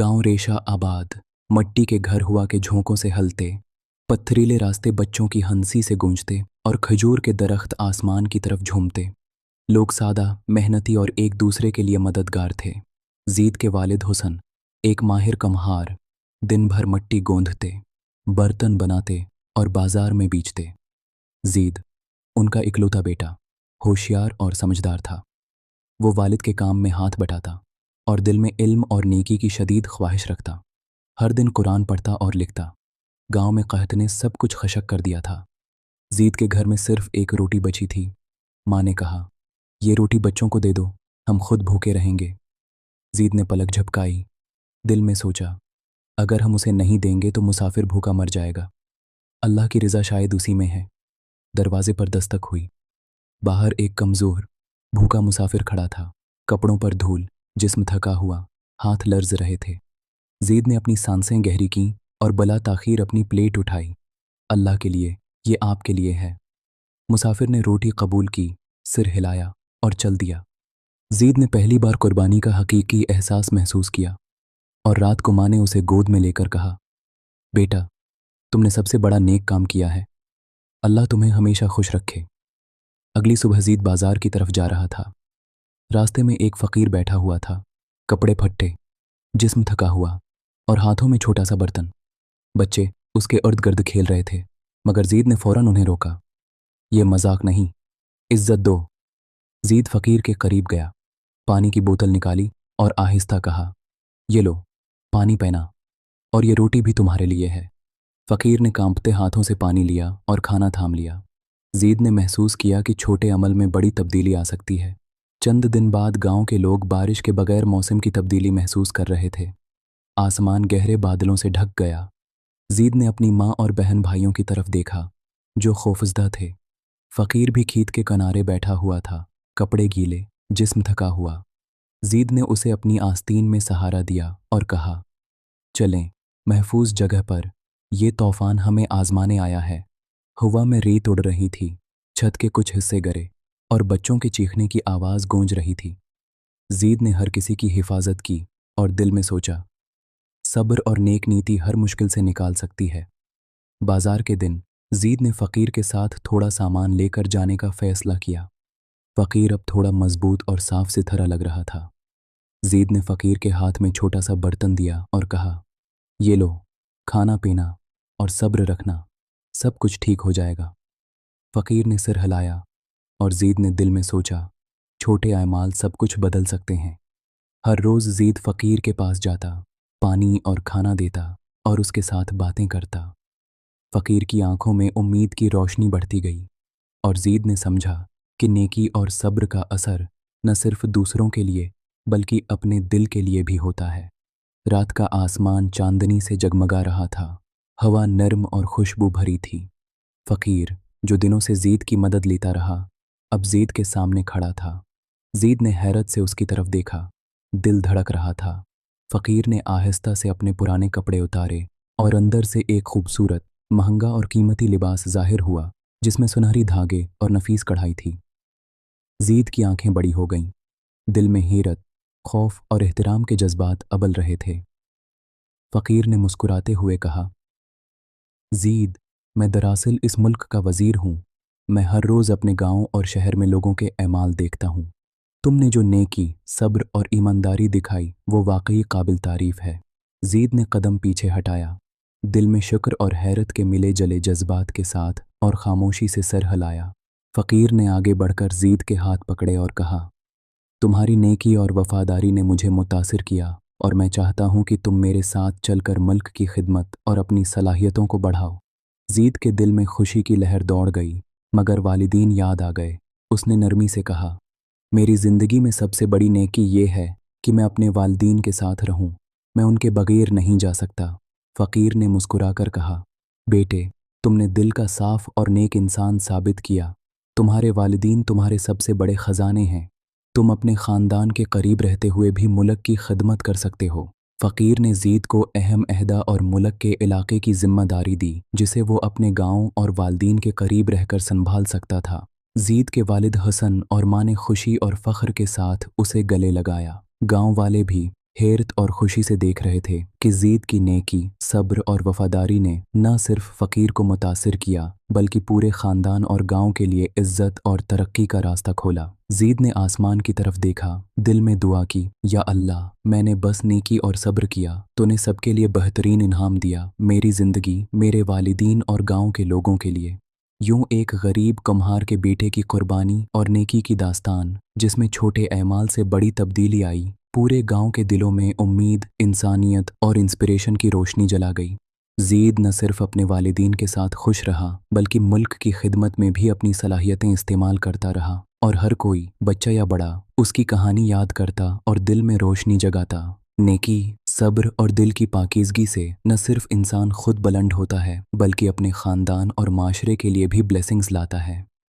गांव रेशा आबाद, मट्टी के घर हुआ के झोंकों से हलते, पत्थरीले रास्ते बच्चों की हंसी से गूंजते और खजूर के दरख्त आसमान की तरफ झूमते। लोग सादा, मेहनती और एक दूसरे के लिए मददगार थे। जीद के वालिद हुसन, एक माहिर कम्हार, दिन भर मट्टी गोंदते, बर्तन बनाते और बाजार में बेचते। जीद, उनका इकलौता बेटा, होशियार और समझदार था। वो वालिद के काम में हाथ बटाता और दिल में इल्म और नेकी की शदीद ख्वाहिश रखता। हर दिन कुरान पढ़ता और लिखता। गांव में कहत ने सब कुछ खशक कर दिया था। जीद के घर में सिर्फ एक रोटी बची थी। माँ ने कहा, ये रोटी बच्चों को दे दो, हम खुद भूखे रहेंगे। जीद ने पलक झपकाई। दिल में सोचा, अगर हम उसे नहीं देंगे तो मुसाफिर भूखा मर जाएगा। अल्लाह की रज़ा शायद उसी में है। दरवाजे पर दस्तक हुई। बाहर एक कमज़ोर, भूखा मुसाफिर खड़ा था। कपड़ों पर धूल, जिस्म थका हुआ, हाथ लर्ज रहे थे। जीद ने अपनी सांसें गहरी कीं और बला ताखीर अपनी प्लेट उठाई। अल्लाह के लिए, ये आपके लिए है। मुसाफिर ने रोटी कबूल की, सिर हिलाया और चल दिया। जीद ने पहली बार कुर्बानी का हकीकी एहसास महसूस किया और रात को माँ ने उसे गोद में लेकर कहा, बेटा, तुमने सबसे बड़ा नेक काम किया है। अल्लाह तुम्हें हमेशा खुश रखे। अगली सुबह जीद बाजार की तरफ जा रहा था। रास्ते में एक फ़कीर बैठा हुआ था, कपड़े फट्टे, जिस्म थका हुआ और हाथों में छोटा सा बर्तन। बच्चे उसके इर्द गिर्द खेल रहे थे, मगर जीद ने फौरन उन्हें रोका। ये मजाक नहीं, इज्जत दो। जीद फ़कीर के करीब गया, पानी की बोतल निकाली और आहिस्ता कहा, ये लो, पानी पीना, और ये रोटी भी तुम्हारे लिए है। फ़कीर ने कांपते हाथों से पानी लिया और खाना थाम लिया। जीद ने महसूस किया कि छोटे अमल में बड़ी तब्दीली आ सकती है। चंद दिन बाद गांव के लोग बारिश के बगैर मौसम की तब्दीली महसूस कर रहे थे। आसमान गहरे बादलों से ढक गया। जीद ने अपनी माँ और बहन भाइयों की तरफ देखा, जो खौफजदा थे। फ़कीर भी खीत के किनारे बैठा हुआ था, कपड़े गीले, जिस्म थका हुआ। जीद ने उसे अपनी आस्तीन में सहारा दिया और कहा, चलें, महफूज जगह पर। ये तूफान हमें आजमाने आया है। हवा में रेत उड़ रही थी, छत के कुछ हिस्से गिरे और बच्चों के चीखने की आवाज़ गूंज रही थी। जीद ने हर किसी की हिफाजत की और दिल में सोचा, सब्र और नेक नीति हर मुश्किल से निकाल सकती है। बाजार के दिन जीद ने फ़कीर के साथ थोड़ा सामान लेकर जाने का फ़ैसला किया। फ़कीर अब थोड़ा मजबूत और साफ सुथरा लग रहा था। जीद ने फ़कीर के हाथ में छोटा सा बर्तन दिया और कहा, ये लो, खाना पीना और सब्र रखना, सब कुछ ठीक हो जाएगा। फ़कीर ने सिर हिलाया और जीद ने दिल में सोचा, छोटे अमाल सब कुछ बदल सकते हैं। हर रोज़ जीद फ़कीर के पास जाता, पानी और खाना देता और उसके साथ बातें करता। फ़कीर की आंखों में उम्मीद की रोशनी बढ़ती गई और जीद ने समझा कि नेकी और सब्र का असर न सिर्फ दूसरों के लिए बल्कि अपने दिल के लिए भी होता है। रात का आसमान चांदनी से जगमगा रहा था। हवा नर्म और खुशबू भरी थी। फ़कीर, जो दिनों से जीद की मदद लेता रहा, अब जीद के सामने खड़ा था। जीद ने हैरत से उसकी तरफ देखा। दिल धड़क रहा था। फ़कीर ने आहिस्ता से अपने पुराने कपड़े उतारे और अंदर से एक खूबसूरत, महंगा और कीमती लिबास ज़ाहिर हुआ, जिसमें सुनहरी धागे और नफीस कढ़ाई थी। जीद की आंखें बड़ी हो गईं। दिल में हैरत, खौफ और एहतराम के जज्बात अबल रहे थे। फ़कीर ने मुस्कुराते हुए कहा, जीद, मैं दरअसल इस मुल्क का वज़ीर हूँ। मैं हर रोज़ अपने गाँव और शहर में लोगों के अमाल देखता हूँ। तुमने जो नेकी, सब्र और ईमानदारी दिखाई, वो वाकई काबिल तारीफ़ है। जीद ने कदम पीछे हटाया, दिल में शुक्र और हैरत के मिले जले जज्बात के साथ, और खामोशी से सर हिलाया। फ़कीर ने आगे बढ़कर जीद के हाथ पकड़े और कहा, तुम्हारी नेकी और वफ़ादारी ने मुझे मुतासिर किया और मैं चाहता हूँ कि तुम मेरे साथ चलकर मुल्क की खिदमत और अपनी सलाहियतों को बढ़ाओ। जीद के दिल में खुशी की लहर दौड़ गई, मगर वालिदीन याद आ गए। उसने नरमी से कहा, मेरी ज़िंदगी में सबसे बड़ी नेकी ये है कि मैं अपने वालिदीन के साथ रहूं। मैं उनके बगैर नहीं जा सकता। फ़कीर ने मुस्कुराकर कहा, बेटे, तुमने दिल का साफ और नेक इंसान साबित किया। तुम्हारे वालिदीन तुम्हारे सबसे बड़े ख़जाने हैं। तुम अपने ख़ानदान के करीब रहते हुए भी मुल्क की खिदमत कर सकते हो। फ़कीर ने जीद को अहम अहदा और मुल्क के इलाके की जिम्मेदारी दी, जिसे वो अपने गाँव और वालिदीन के करीब रहकर संभाल सकता था। जीद के वालिद हसन और माँ ने खुशी और फ़ख्र के साथ उसे गले लगाया। गाँव वाले भी, हैरत और खुशी से देख रहे थे कि ज़ीद की नेकी, सब्र और वफादारी ने न सिर्फ फ़कीर को मुतासिर किया बल्कि पूरे ख़ानदान और गांव के लिए इज़्ज़त और तरक्की का रास्ता खोला। ज़ीद ने आसमान की तरफ देखा, दिल में दुआ की, या अल्लाह, मैंने बस नेकी और सब्र किया, तूने सबके लिए बेहतरीन इनाम दिया, मेरी ज़िंदगी, मेरे वालिदीन और गांव के लोगों के लिए। यूं एक गरीब कम्हार के बेटे की कुर्बानी और नेकी की दास्तान, जिसमें छोटे अमाल से बड़ी तब्दीली आई, पूरे गांव के दिलों में उम्मीद, इंसानियत और इंस्पिरेशन की रोशनी जला गई। ज़ीद न सिर्फ अपने वालिदीन के साथ खुश रहा बल्कि मुल्क की खिदमत में भी अपनी सलाहियतें इस्तेमाल करता रहा, और हर कोई, बच्चा या बड़ा, उसकी कहानी याद करता और दिल में रोशनी जगाता। नेकी, सब्र और दिल की पाकीज़गी से न सिर्फ इंसान खुद बुलंद होता है बल्कि अपने ख़ानदान और माशरे के लिए भी ब्लेसिंग्स लाता है।